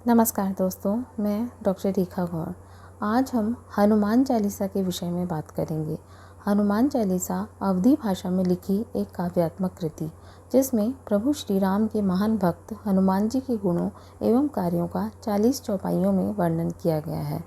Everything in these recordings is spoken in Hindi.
नमस्कार दोस्तों, मैं डॉक्टर रेखा गौर। आज हम हनुमान चालीसा के विषय में बात करेंगे। हनुमान चालीसा अवधी भाषा में लिखी एक काव्यात्मक कृति, जिसमें प्रभु श्री राम के महान भक्त हनुमान जी के गुणों एवं कार्यों का 40 चौपाइयों में वर्णन किया गया है।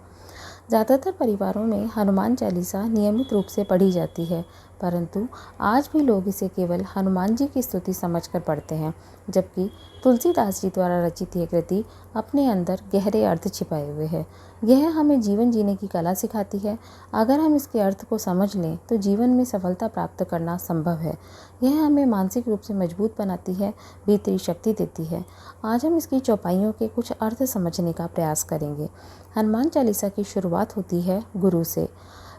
ज़्यादातर परिवारों में हनुमान चालीसा नियमित रूप से पढ़ी जाती है, परंतु आज भी लोग इसे केवल हनुमान जी की स्तुति समझकर पढ़ते हैं, जबकि तुलसीदास जी द्वारा रचित यह कृति अपने अंदर गहरे अर्थ छिपाए हुए है। यह हमें जीवन जीने की कला सिखाती है। अगर हम इसके अर्थ को समझ लें तो जीवन में सफलता प्राप्त करना संभव है। यह हमें मानसिक रूप से मजबूत बनाती है, भीतरी शक्ति देती है। आज हम इसकी चौपाइयों के कुछ अर्थ समझने का प्रयास करेंगे। हनुमान चालीसा की शुरुआत होती है गुरु से।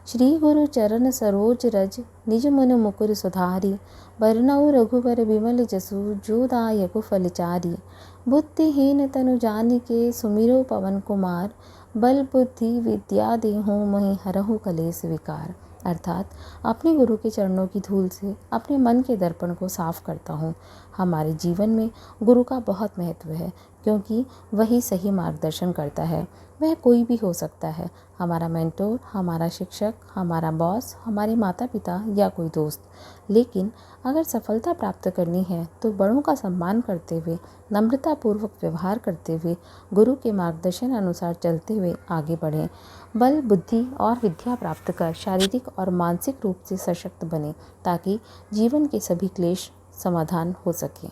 श्री गुरु चरण सरोज रज, निज मन मुकुर सुधारी, बरनउँ रघुबर विमल जसु, जो दायक फलचारी। बुद्धिहीन तनु जानिके, सुमिरो पवन कुमार, बल बुद्धि विद्या देहु, मोहि हरहु कलेस विकार। अर्थात अपने गुरु के चरणों की धूल से अपने मन के दर्पण को साफ करता हूँ। हमारे जीवन में गुरु का बहुत महत्व है, क्योंकि वही सही मार्गदर्शन करता है। वह कोई भी हो सकता है, हमारा मेंटोर, हमारा शिक्षक, हमारा बॉस, हमारे माता पिता या कोई दोस्त। लेकिन अगर सफलता प्राप्त करनी है तो बड़ों का सम्मान करते हुए, नम्रतापूर्वक व्यवहार करते हुए, गुरु के मार्गदर्शन अनुसार चलते हुए आगे बढ़ें। बल, बुद्धि और विद्या प्राप्त कर शारीरिक और मानसिक रूप से सशक्त बने, ताकि जीवन के सभी क्लेश समाधान हो सके।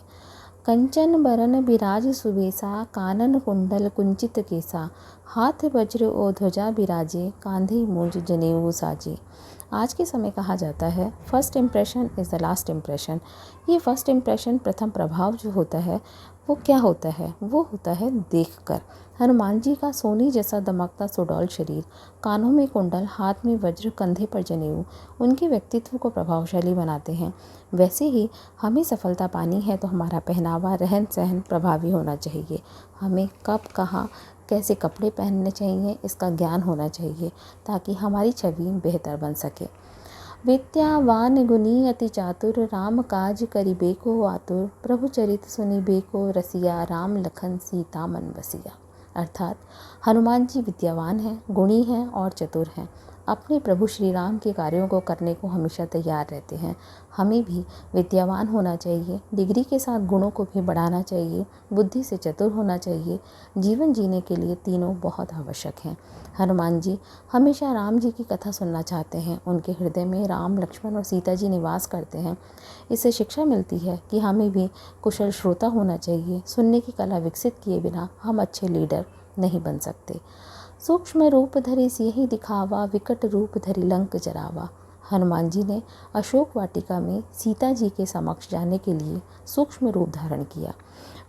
कंचन बरन बिराज सुबेसा, कानन कुंडल कुंचित केसा, हाथ वज्र ओ ध्वजा बिराजे, कांधे मूंज जनेऊ साजे। आज के समय कहा जाता है first impression is the last impression. ये फर्स्ट इम्प्रेशन, प्रथम प्रभाव जो होता है वो क्या होता है? वो होता है देखकर। हनुमान जी का सोने जैसा दमकता सुडौल शरीर, कानों में कुंडल, हाथ में वज्र, कंधे पर जनेऊ उनके व्यक्तित्व को प्रभावशाली बनाते हैं। वैसे ही हमें सफलता पानी है तो हमारा पहनावा, रहन सहन प्रभावी होना चाहिए। हमें कब, कहाँ, कैसे कपड़े पहनने चाहिए इसका ज्ञान होना चाहिए, ताकि हमारी छवि बेहतर बन सके। विद्यावान गुणी अति चातुर, राम काज करिबेको आतुर, प्रभु चरित सुनिबेको रसिया, राम लखन सीता मन बसिया। अर्थात हनुमान जी विद्यावान हैं, गुणी हैं और चतुर हैं। अपने प्रभु श्री राम के कार्यों को करने को हमेशा तैयार रहते हैं। हमें भी विद्यावान होना चाहिए, डिग्री के साथ गुणों को भी बढ़ाना चाहिए, बुद्धि से चतुर होना चाहिए। जीवन जीने के लिए तीनों बहुत आवश्यक हैं। हनुमान जी हमेशा राम जी की कथा सुनना चाहते हैं। उनके हृदय में राम, लक्ष्मण और सीता जी निवास करते हैं। इससे शिक्षा मिलती है कि हमें भी कुशल श्रोता होना चाहिए। सुनने की कला विकसित किए बिना हम अच्छे लीडर नहीं बन सकते। सूक्ष्म रूप धरि सियहि दिखावा, विकट रूप धरि लंक जरावा। हनुमान जी ने अशोक वाटिका में सीता जी के समक्ष जाने के लिए सूक्ष्म रूप धारण किया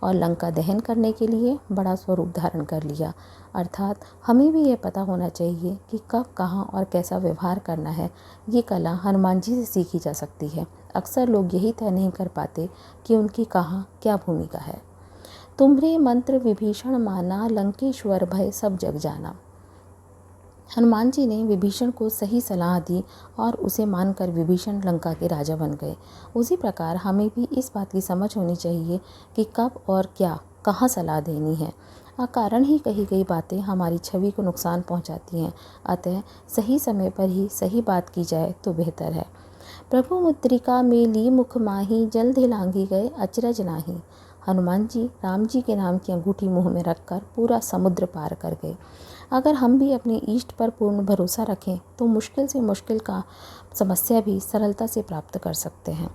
और लंका दहन करने के लिए बड़ा स्वरूप धारण कर लिया। अर्थात हमें भी ये पता होना चाहिए कि कब, कहाँ और कैसा व्यवहार करना है। ये कला हनुमान जी से सीखी जा सकती है। अक्सर लोग यही तय नहीं कर पाते कि उनकी कहाँ क्या भूमिका है। तुम्हरे मंत्र विभीषण माना, लंकेश्वर भय सब जग जाना। हनुमान जी ने विभीषण को सही सलाह दी और उसे मानकर विभीषण लंका के राजा बन गए। उसी प्रकार हमें भी इस बात की समझ होनी चाहिए कि कब और क्या, कहाँ सलाह देनी है। अकारण ही कही गई बातें हमारी छवि को नुकसान पहुंचाती हैं। अतः सही समय पर ही सही बात की जाए तो बेहतर है। प्रभु मुद्रिका में ली मुख माही, जल्द लांघी गए अचरज नाही। हनुमान जी राम जी के नाम की अंगूठी मुंह में रखकर पूरा समुद्र पार कर गए। अगर हम भी अपने इष्ट पर पूर्ण भरोसा रखें तो मुश्किल से मुश्किल का समस्या भी सरलता से प्राप्त कर सकते हैं।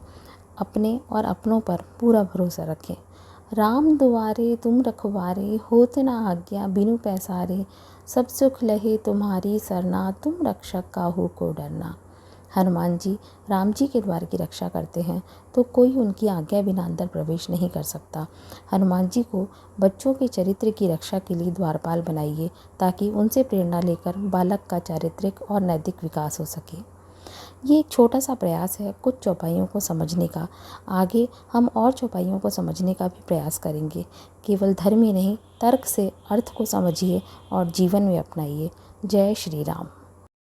अपने और अपनों पर पूरा भरोसा रखें। राम दुआरे तुम रखवारे, होत न आज्ञा बिनु पैसारे, सब सुख लहे तुम्हारी सरना, तुम रक्षक काहू को डरना। हनुमान जी राम जी के द्वार की रक्षा करते हैं तो कोई उनकी आज्ञा बिना अंदर प्रवेश नहीं कर सकता। हनुमान जी को बच्चों के चरित्र की रक्षा के लिए द्वारपाल बनाइए, ताकि उनसे प्रेरणा लेकर बालक का चारित्रिक और नैतिक विकास हो सके। ये एक छोटा सा प्रयास है कुछ चौपाइयों को समझने का। आगे हम और चौपाइयों को समझने का भी प्रयास करेंगे। केवल धर्म ही नहीं, तर्क से अर्थ को समझिए और जीवन में अपनाइए। जय श्री राम।